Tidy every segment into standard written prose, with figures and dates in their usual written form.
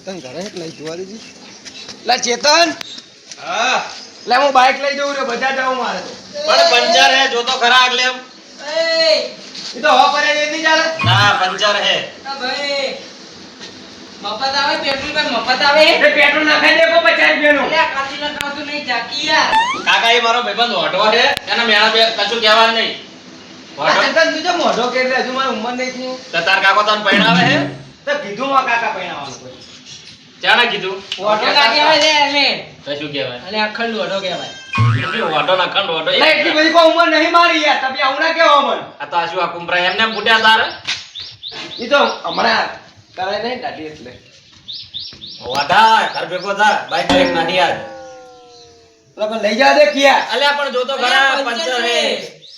ચેતન ઘરે લઈ જોવા દીધી લા ચેતન હા લે હું બાઈક લઈ જઉં રે બજાર જાઉં મારે પણ પંચર હે જો તો ખરા આગલે એમ એ તો હવા પડે નહીં ચાલે ના પંચર હે ભાઈ મફત આવે પેટ્રોલ પર મફત આવે એ પેટ્રોલ નાખાઈ દે કો 50 રૂપિયાનું એટલે કાચી ના ખાવતું નહીં જાકી યાર કાકા એ મારો ભાઈબંધ ઓઢો છે એના મેળા બે કશું કહેવાનું નહીં ઓઢો ચેતન તું જો મોઢો કે હજુ મારી ઉંમર નહીં થયું તો તાર કાકો તને પૈણાવે હે તો કીધું માં કાકા પૈણાવાનું કોઈ ચાણે કીધું ઓટો ના કહેવાય લે અમે તો શું કહેવાય અને અખંડ ઓટો કહેવાય ઓઢો ના ખંડ ઓઢો લે એટલી બધી કોઈ ઉંમર નહીં મારી યાર તમે આવું ના કેવો મન આ તો આ શું આ કુંભરા એમને ફૂટ્યા તારે ઈ તો હમણાં કરે નહીં દાઢી એટલે વાધા ઘર ભેગો થા બાઈક બ્રેક નાખી આજ લોકો લઈ જા દે કિયા અલ્યા પણ જો તો ખરા પંચર હે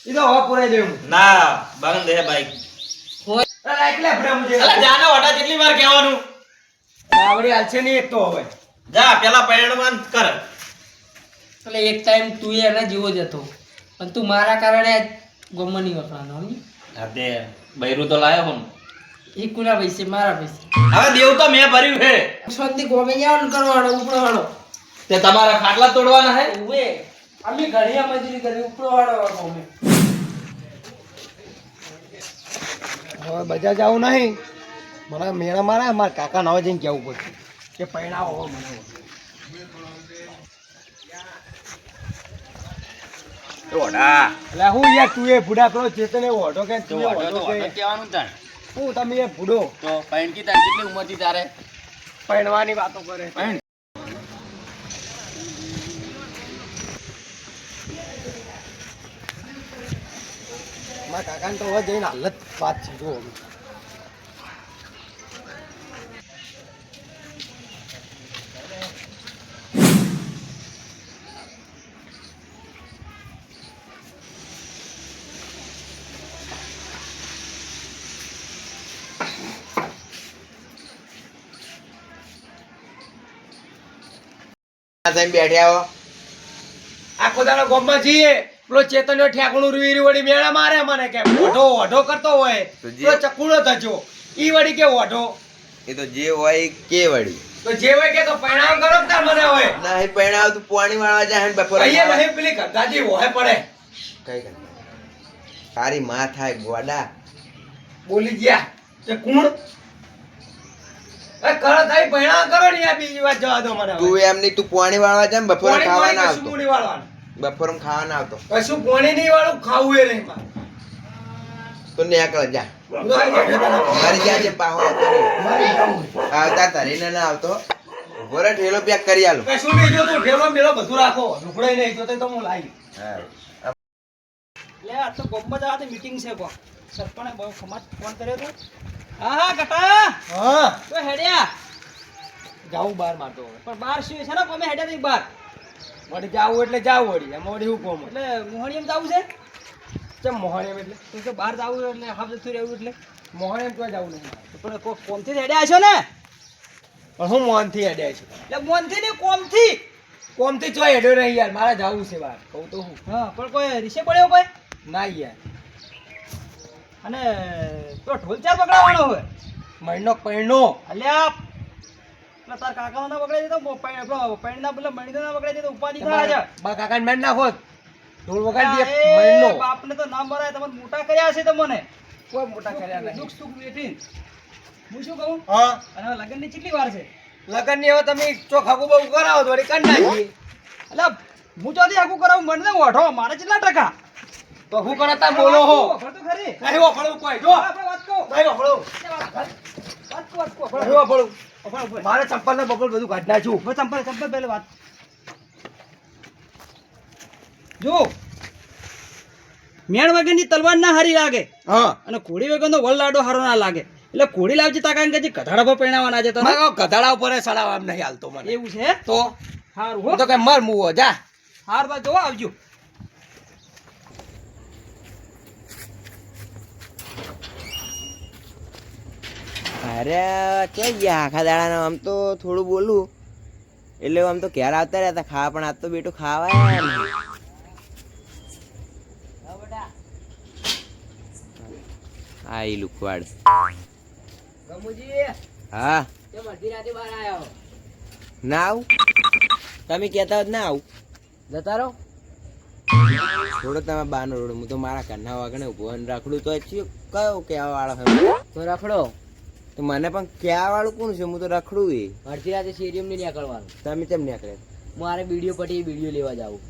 ઈ તો હવા પુરાઈ દે હું ના બંધ હે બાઈક અરે એકલા ભરા મુજે અલ્યા જાને ઓઢા કેટલી વાર કહેવાનું આવડી હાલશે નહીં એક તો હવે જા પેલા પૈણવાન કર એટલે એક ટાઈમ તું એના જેવો જ હતો પણ તું મારા કારણે ગમમાં નહીં વપરાનો સમજી હા તે બૈરું તો લાયો હું એ કુના પૈસે મારા પૈસે હવે દેવ તો મેં ભર્યું છે શાંતિ ગોમે જવાનું કરવાનો ઉપડવાનો તે તમારા ખાટલા તોડવાના હે ઉવે અમે ઘડિયા મજૂરી કરી ઉપડવાનો ગોમે હવે બજાર જાવું નહીં મને મેળા મારા મારા કાકા નવા જઈને કેવું પડશે કે પૈણાવો હો મને ઓઢા એટલે હું યાર તું એ બુડા કરો ચેતન એ ઓઢો કે તું એ ઓઢો કે કહેવાનું તાણ હું તમે એ બુડો તો પૈણ કી તાર કેટલી ઉંમર થી તારે પૈણવાની વાતો કરે પૈણ મારા કાકાને તો હવે જઈને હાલત વાત છે જો બેઠ્યા આખો દાડો ગોમમાં જઈએ પેલો ચેતનનો ઠેકણું રૂઈ વળી મેળા મારે મને કે ઓઢો ઓઢો કરતો હોય પેલો ચકુડો થજો ઈ વળી કે ઓઢો એ તો જે હોય કે વળી તો જે હોય કે તો પરિણામ કરો તાર મને હોય ના એ પૈણાવ તું પાણી વાળવા જાય ને બપોરે અહીંયા નહીં પેલી ગંગાજી હોય પડે કઈ કર તારી માં થાય ગોડા બોલી ગયા તે કોણ એ કરો થઈ પરિણામ કરો ને આ બીજી વાત જવા દો મને તું એમ નહીં તું પાણી વાળવા જાય ને બપોરે ખાવા ના આવતો કશું વાળવાનું બપોરે ખાવા ના આવતો કશું પોણી નહીં વાળું ખાવું એ નહીં મારે તો નીકળ જા મારી ગયા છે પાહો આવતો નહીં. આવતા તરીને ના આવતો ઉભો રે ઠેલો પેક કરી આલો કશું નહીં જોતું ઠેલો મેલો બધું રાખો ઢુકડાઈ નહીં જોતે તો હું લાવી હા લે આ તો ગોમમાં જવાથી મીટિંગ છે કો સરપંચે બહુ ખમાત ફોન કર્યો તો હા હા ગટા હા તો હેડ્યા જાવું બાર મારતો હવે પણ બાર શું છે ને કોમે હેડ્યા નહીં બાર વળી જાવું એટલે જાવું વળી એમાં વળી હું કોમ એટલે મોહણીયમ જાવું છે ચમ મોહણેમ એટલે તું તો બહાર જાવું એટલે હાફ જતું રહેવું એટલે મોહણેમ તો જાવું નહીં મારે. પણ કોઈ કોમથી જ હેડ્યા છો ને પણ હું મોહનથી અડ્યા છું એટલે મોનથી ને કોમથી કોમથી ચોય હેડ્યો નહીં યાર મારે જાવું છે બહાર કહું તો હું હા પણ કોઈ રીસે પડ્યો કોઈ ના યાર અને તો ઢોલ ચાર પકડાવવાનો હોય મહિનો પૈણો અલ્યા એટલે તાર કાકાનો ના પકડાઈ દેતો પૈણના પેલા મણીનો ના પકડાઈ દેતો ઉપાધિ થાય છે બા કાકાને મેં નાખો ઢોલ વગાડી દે મહિનો બાપને તો નામ મરાય તમને મોટા કર્યા છે તમને કોઈ મોટા કર્યા નહીં દુઃખ સુખ વેઠીને હું શું કહું હા અને હવે લગ્નની કેટલી વાર છે લગનની હવે તમે ચોખાકું બહુ કરાવો તો વળી કરી નાખીએ એટલે હું ચોથી આખું કરાવું મને ને ઓઢો મારે કેટલા ટકા તો હું કરતા બોલો હો વખર તો ખરી નહીં વફળું કોઈ જો આપણે વાત કહો નહીં વફળું વાત કહો નહીં વફળું મારે ચંપલ ને બપોર બધું કાઢી નાખ્યું ચંપલ પહેલે વાત જો મેણ વગરની તલવાર ના હારી લાગે હા અને ઘોડી વગરનો વલ્લાડો હારો ના લાગે એટલે ઘોડી લાવજે તાકા કે ગધાડા પર પહેણાવાના છે તને મારે ગધાડા ઉપર સડાવા એમ નહીં હાલતો મને એવું છે તો હારું હું હો તો કે મર મુવો જા હાર તો જોવા આવજો અરે કે ગયા આખા દાડાના આમ તો થોડું બોલું એટલે આમ તો ઘેર આવતા રહેતા ખાવા પણ આજ તો બેટું ખાવા હા એ લુકવાડ ગમુજી હા અડધી રાતે બહાર આવ્યા ના આવું તમે કહેતા હોત ના આવું જતા રહો. થોડો તમે બાનો રોડ હું તો મારા ઘરના વાગણે ઉભો અને રખડું તો કયો કહેવા વાળો છે તો રખડો. તો મને પણ કહેવા વાળું કોણ છે હું તો રખડું એ અડધી રાતે સ્ટેડિયમ નહીં નીકળવાનું. તમે કેમ નીકળે મારે વિડીયો પટી વિડીયો લેવા જાવું.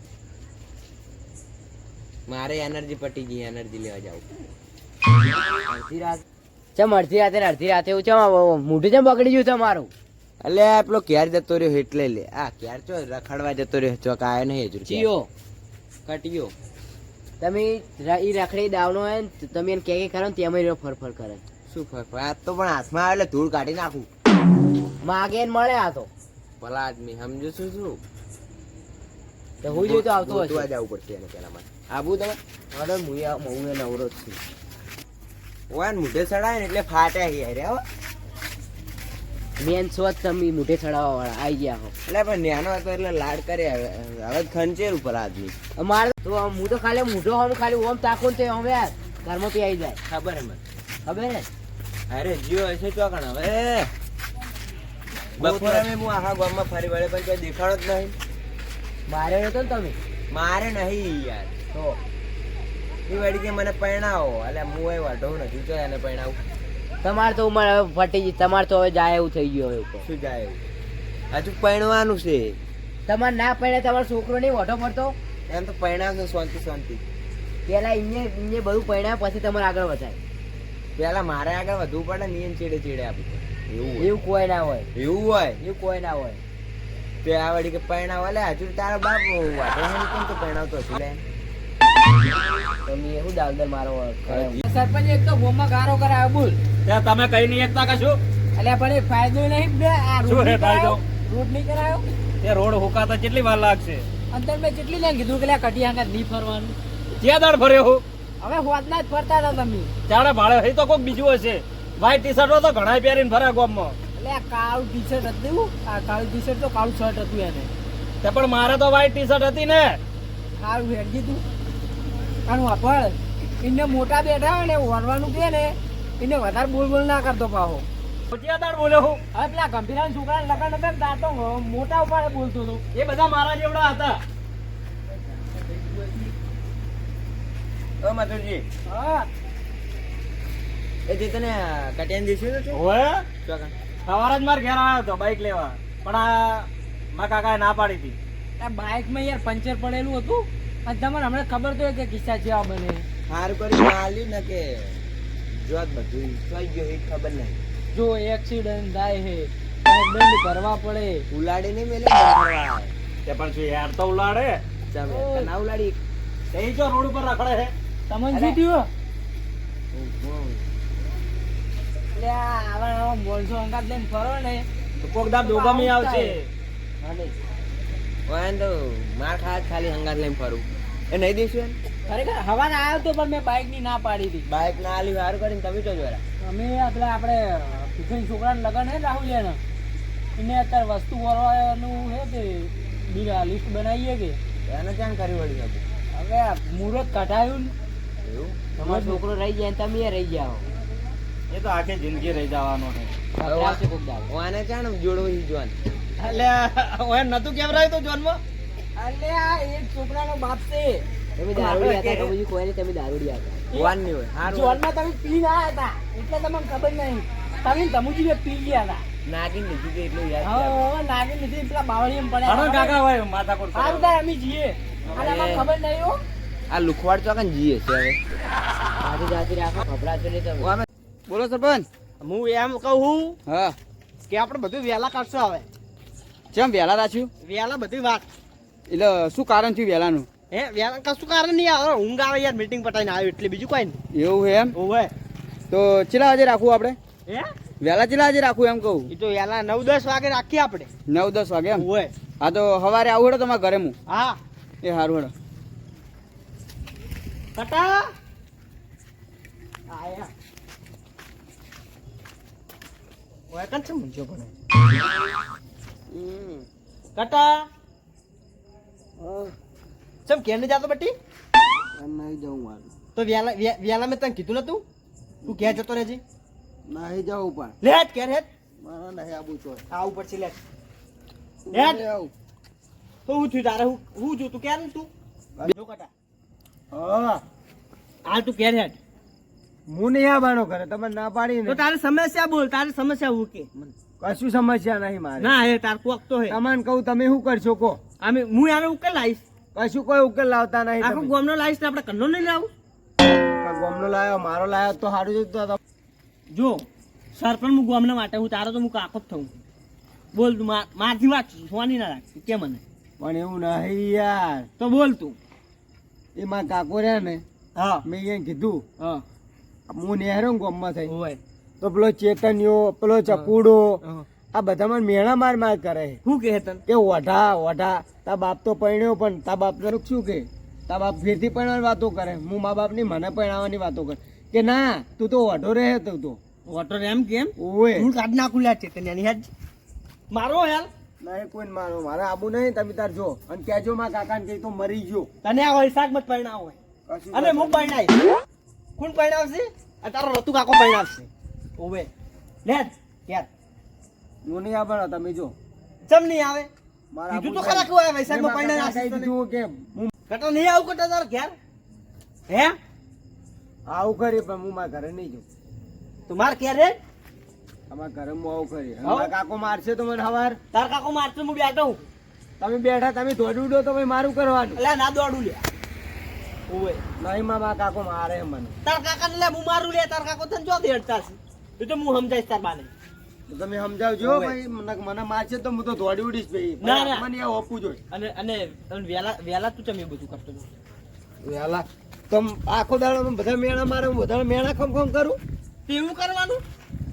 મારે એનર્જી પટી ગઈ એનર્જી લેવા જાવ અડધી રાત ચમ અડધી રાતે એવું ચમ મોઢું ચમ પકડી ગયું તમારું. એટલે આ પેલો ક્યારે જતો રહ્યો એટલે લે આ ક્યારે ચો રખડવા જતો રહ્યો ચોક આવ્યો નહીં હજુ ચિયો કટિયો તમે ઈ રખડી દાવનો હોય ને તો તમે એને કે કરો ને તેમાં એનો ફરફર કરે. શું ફરક આ તો પણ હાથમાં આવે એટલે ધૂળ કાઢી નાખું માગે ને મળે આ તો ભલા આદમી સમજો શું શું તો હું જોઈ તો આવતો ગોતવા હશે. જવું પડશે એને પેલા માટે આબુ તમે અરે હું એ નવરો જ છું. ઓન મુઢે ચડાય ને એટલે ફાટ્યા યાર હો મેન સ્વત તમે મોઢે ચડાવવા વાળા આવી ગયા હો. એટલે પણ ન્યાનો હતો એટલે લાડ કરે હવે ખંચેર ઉપર આદમી અમારે તો હું તો ખાલી મોઢો હોમ ખાલી ઓમ તાકો ને તો હવે ઘરમાં પી આવી જાય. ખબર હે મને ખબર ને અરે જીઓ હશે ચોકણ હવે બપોરે હું આખા ગામમાં ફરી વળે પણ કોઈ દેખાડો જ નહીં મારે નતો ને તમે મારે નહીં યાર તો એ વળી કે મને પરણાવો એટલે હું એ વાઢો નથી તો એને પરણાવું તમારે તો ઉંમર હવે ફટી ગઈ. તમારે તો હવે જાય એવું થઈ ગયું હવે ઉપર. શું જાય એવું હજુ પરણવાનું છે તમારે ના પડે તમારો છોકરો નહીં વઢો પડતો. એમ તો પરણાવશે શાંતિ શાંતિ પેલા ઇને બધું પડ્યા પછી તમારે આગળ વધાય. પેલા મારે આગળ વધવું પડે ને એને ચીડે ચીડે આપવું એવું એવું કોઈ ના હોય. એવું હોય એવું કોઈ ના હોય. તે આ વળી કે પરણાવ એટલે હજુ તારો બાપ વાઢો નહીં કેમ તો પરણાવતો હતું લે તમે એવું દાલદર મારો સરપંચ એક તો ગોમાં ગારો કરાયો બોલ. તમે કઈ નહીં એકતા કશું અલ્યા પણ એક ફાયદો નહીં બે આ શું રોડ હે નહીં ફાયદો? કરાયો. રોડ નહીં કરાયો એ રોડ હુકાતા કેટલી વાર લાગશે અંદર મેં કેટલી લઈને કીધું કે લ્યા કઢી આંગા નહીં ફરવાનું. જ્યાં દાડ ભર્યો હું હવે હોદના જ ફરતા હતા તમે. ચાડે ભાડે હઈ તો કોક બીજું હશે વ્હાઈટ ટી શર્ટો તો ઘણા પહેરીને ફરે ગામમાં એટલે આ કાળું ટી શર્ટ હતું. આ કાળું ટી શર્ટ તો કાળું શર્ટ હતું એને. તે પણ મારે તો વ્હાઈટ ટી શર્ટ હતી ને સારું હેડજી તું આનું વાપર. એને મોટા બેઠા હોય ને વરવાનું કે ને એને વધારે બોલ બોલ ના કરતો પાહો. જ્યાં દાડ બોલ્યો હું હવે પેલા ગંભીરા છોકરા લગન હતા ને તાર તો મોટા ઉપાડે બોલતો હતો. એ બધા મારા જેવડા હતા ઓ મથુરજી હા એ જે તને કટિયાન દીશું નથી ઓએ ચોકણ સવારે જ માર ઘેર આવ્યો હતો બાઈક લેવા પણ આ મારા કાકાએ ના પાડી હતી આ બાઇકમાં યાર પંચર પડેલું હતું અને તમને હમણાં ખબર તો હોય કે કિસ્સા જેવા બને. સારું કરી આલ્યું ને કે જોત બધું થઈ ગયું એ ખબર નહીં જો એક્સિડન્ટ થાય છે ત્યારે દંડ ભરવા પડે. ઉલાડી નહીં મેલે ફરવા તે પણ શું યાર તો ઉલાડે ચાલે ના ઉલાડી એ જો રોડ ઉપર રખડે છે તમને શું થયું? એટલે આવા મોણસો અંગાત લઈને ફરો ને તો કોક દાડ દોગામી આવશે અને વાંધો તો માર ખાલી હંગાત લઈને ફરું એ નહીં દઈશું એમ ખરેખર હવાને આવ્યો તો પણ મેં બાઇક ની ના પાડી હતી. બાઇક ના આલ્યું સારું કરીને તમે તો જોરા અમે આપણે કિશન છોકરાને લગન હે રાહુલ એને અત્યારે વસ્તુ વરવાનું હે કે લિસ્ટ બનાવીએ કે એને ક્યાં કરી વળી હતું હવે મુહૂર્ત કઢાયું ને એવું તમારો છોકરો રહી જાય ને તમે રહી જાઓ. એ તો આખી જિંદગી રહી જવાનો છે ખવડાવશે કોક દાડો. ઓને ચાણ જોડવો ઈ જોન એટલે ઓય નતું કેમ રહ્યું તો જોનમાં અલે આ એક છોકરાનો બાપ છે. તમે દારૂડિયા હતા કે પછી કોઈ નહીં, તમે દારૂડિયા હતા. વાન ની હોય સારું જોનમાં તમે પી ના હતા એટલે તમને ખબર નહીં. તમે તમુજી પી ગયા હતા. નાગીને લીધું હતું એટલું યાદ છે. હા નાગી લીધી પેલા બાવળી એમ ઘણો પડ્યા. કાકા હોય માથા કોટ સારું થાય અમે જઈએ. અને અમને ખબર નહીં હો. આ લુખવાડ ચોકન જીએ છે હવે જાતી જાતી રાખો ખબરાશો નહીં તમે. અમે બોલો સરપંચ. હું એમ કહું હા કે આપણે બધું વહેલા કાઢશો હવે કેમ વહેલા રાખ્યું? વહેલા બધી વાત એટલે શું કારણ થયું વહેલાનું? હે વહેલા કશું કારણ નહીં આવે ઊંઘ આવે યાર મીટિંગ પટાઈને આવ્યો એટલે બીજું કોઈ નહીં એવું છે એમ? ઓવે તો ચેલા વાગે રાખવું આપણે? હે વહેલા ચેલા વાગે રાખવું એમ કહું? એ તો વહેલા 9-10 વાગે રાખીએ આપણે 9-10 વાગે એમ? ઓવે હા તો સવારે આવું હેડો તમારા ઘરે હું. હા એ સારું હેડો. કટા આયા ઓય કન છે મુંજો પણ કટા ચમ કેમ ને જાતો બટી નહીં જવું મારું. તો વહેલા મેં તને કીધું નતું તું ક્યાં જતો રહેજે નહીં જવું પણ. લે જ કે રે મારે નહીં આબુ ચોય. આવું પડશે લે હેડ. આવું. તો હું થયું તારે હું છું તું ક્યારે તું જો કટા હા આ તું ક્યારે હેડ હું નહીં આવવાનો ઘરે તમે ના પાડી તો ને તારે સમસ્યા બોલ તારે સમસ્યા હું કે કશું સમસ્યા નહીં મારે ના હે તાર કોક તો હે તમને કહું તમે શું કરશો કો અમે હું યાર ઉકેલ લાવીશ કશું કોઈ ઉકેલ લાવતા નહીં આખો તમે. ગોમનો લાવીશ ને આપણે કંડો નહીં લાવું ગોમનો લાયો મારો લાયો તો સારું જ હતું. જો સરપંચ હું ગોમના માટે હું તારો તો હું કાકો જ થઉં બોલ તું મારથી વાત સોની ના રાખતી કે મને પણ એવું નહીં યાર તો બોલ તું એ મારા કાકો રહ્યા ને હા મેં એને કીધું હા હું નેહરો ને ગોમમાં થઈ હોય તો પેલો ચેતન્યો પેલો ચકુડો આ બધામાં મેણા માર કરે છે શું કહે તને કે ઓઢા તા બાપ તો પરણ્યો પણ તા બાપ તરફ શું કે તા બાપ ફેરથી પરણવાની વાતો કરે હું મા બાપ ની મને પરણાવવાની વાતો કરે કે ના તું તો ઓઢો રહે તું તો વોટર એમ કેમ ઓય હું કાઢ નાખું લ્યા ચેતન્યાની હેડ મારો યાર નહીં કોઈ મારો મારે આબુ નહીં તમે તાર જો અને કહેજો માં કાકા ને કઈ તો મરી ગયો તને આ વૈશાખ મત પરણાવ હોય કશું અને હું પરણાઈ કોણ પરણાવશે આ તારો રતુ કાકો પરણાવશે ઓવે લે યાર હું નહીં આવવાનો તમે જો ચમ નહીં આવે મારા કીધું તો આબુ ખરા કેવું આવે વૈશાખમાં નહીં. પરણાઈ મારા કાકાએ નાખશે કીધું કે હું કટો નહીં આવું કટો તારો ઘેર હે આવું કરી પણ હું મારા ઘરે નહીં જાઉં તું માર ઘેર રે અમારા ઘરે હું આવું કરી હા? મારા કાકો મારશે તો મને હવાર તાર કાકો મારતો હું બેઠો હું તમે બેઠા તમે દોડી ઉડો તો પછી મારું કરવાનું એટલે ના દોડું લે ઓવે નહીં મારા કાકો મારે મને તાર કાકા ને લે હું મારું લે તાર કાકો તને જો દેડતા છે એ તો હું સમજાઈશ તાર બાને તો તમે સમજાવજો ભાઈ મને મારશે તો હું તો દોડી ઉડીશ ભાઈ ના, ના. મને આ ઓપવું જોઈએ અને અને અને વેલા વેલા તું ચમ એ બધું કરતો હતો? વેલા તો આખો દાડો બધા મેણા મારે હું બધા મેણા ખમ કરું તેવું કરવાનું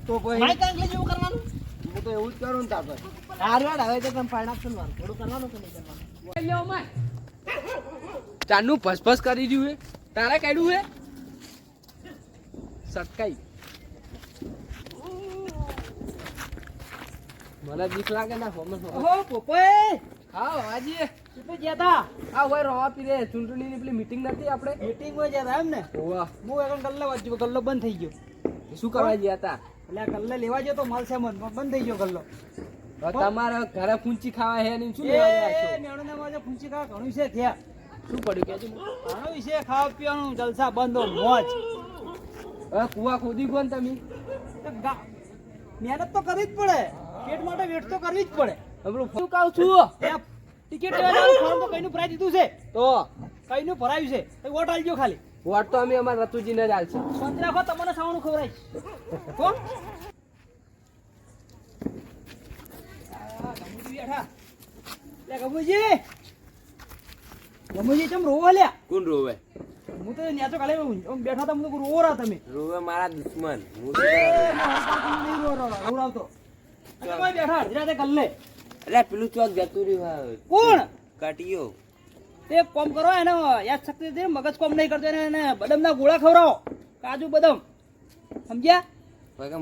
તો પછી માય કાંકલે જેવું કરવાનું હું તો એવું જ કરું ને તાપર હારવાડ હવે તો તમે પાણી આપશો ને મારું થોડું કરવાનું કે નહીં કરવાનું ચાનું ભસભસ કરી રહ્યું હે તારે કાઢ્યું હે સટકાઈ મને બીક લાગે ના હોમસ ઓહો પોપોય હા વાજી તું ગયા તા આ હોય રવા પીરે ચૂંટણીની પેલી મીટિંગ નથી આપણે મીટિંગ માં ગયા તા એમ ને ઓવા હું એકમ ગલ્લે વાંચ્યો ગલ્લો બંધ થઈ ગયો શું કરવા ગયા હતા એટલે આ ગલ્લે લેવા ગયો તો માલ સામાન પણ બંધ થઈ ગયો ગલ્લો હવે તમારા ઘરે પૂંચી ખાવા હે ને શું એ લેવા ગયા છો મેણોના માજે પૂંછી કા ઘણું છે થયા શું પડ્યું કેજો ઘણું છે ખાવા પીવાનું જલસા બંધો મોજ હવે કુવા ખોદી ગયો ને તમે મહેનત તો કરવી જ પડે પેટ માટે વેટ તો કરવી જ પડે હમણાં શું કહું છું ટિકિટ લેવા જવાનું ફોર્મ તો કઈનું ભરાઈ દીધું છે તો કઈનું ભરાયું છે તો વોટ આલજો ખાલી વોટ તો અમે અમારા રતુજીને જ આલશે શાંતિ રાખો તમને સાવણું ખવડાવીશ કોણ ગમુજી ચમ રોવો લ્યા કોણ રોવે હું તો ન્યા તો કાલે બેઠા હતા હું તો રોવો રહ્યા તમે રોવે મારા દુશ્મન રોવડાવતો બેઠા અડધી કલ્લે એટલે પેલું ચોક જતું રહ્યું કોણ કાટીયો તે કોમ કરો એને યાદ શક્તિ દે મગજ કોમ નહીં કરતો એને બદામના ગોળા ખવડાવો કાજુ બદામ સમજ્યા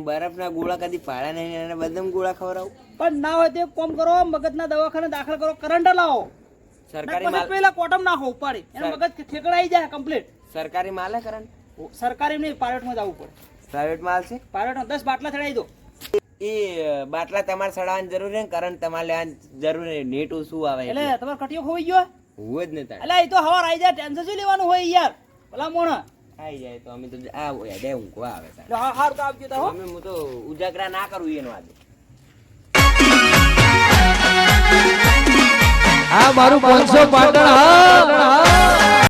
બરફના ગોળા કદી પાડ્યા નહીં એને બદામ ગોળા ખવડાવું પણ ના હોય તે કોમ કરો મગજના દવાખાને દાખલ કરો કરંટ લાવો સરકારી પછી માલ પેલા કોટમ નાખો ઉપાડી એનો મગજ ઠેકડાઈ જાય કમ્પ્લીટ સરકારી માલ હે કરંટ સરકારી નહીં પ્રાઇવેટમાં જવું પડે પ્રાઇવેટ માલ છે પ્રાઇવેટમાં 10 બાટલા ચડાવી દો એ બાટલા તમારે સડાવવાની જરૂર છે કરંટ તમારે લેવાની જરૂર છે નેટ ઓછું આવે એટલે તમારો કટિયો ખોવાઈ ગયો હોય જ ને તાર એટલે એ તો હવાર આવી જાય ટેન્શન શું લેવાનું હોય યાર ભલા મોણા આવી જાય તો અમે તો આ દે ઊંઘવા આવે તાર એટલે હાર તો આવજો તો હો અમે હું તો ઉજાગરા ના કરું એનો આજે આ મારું 500 પાટણ હા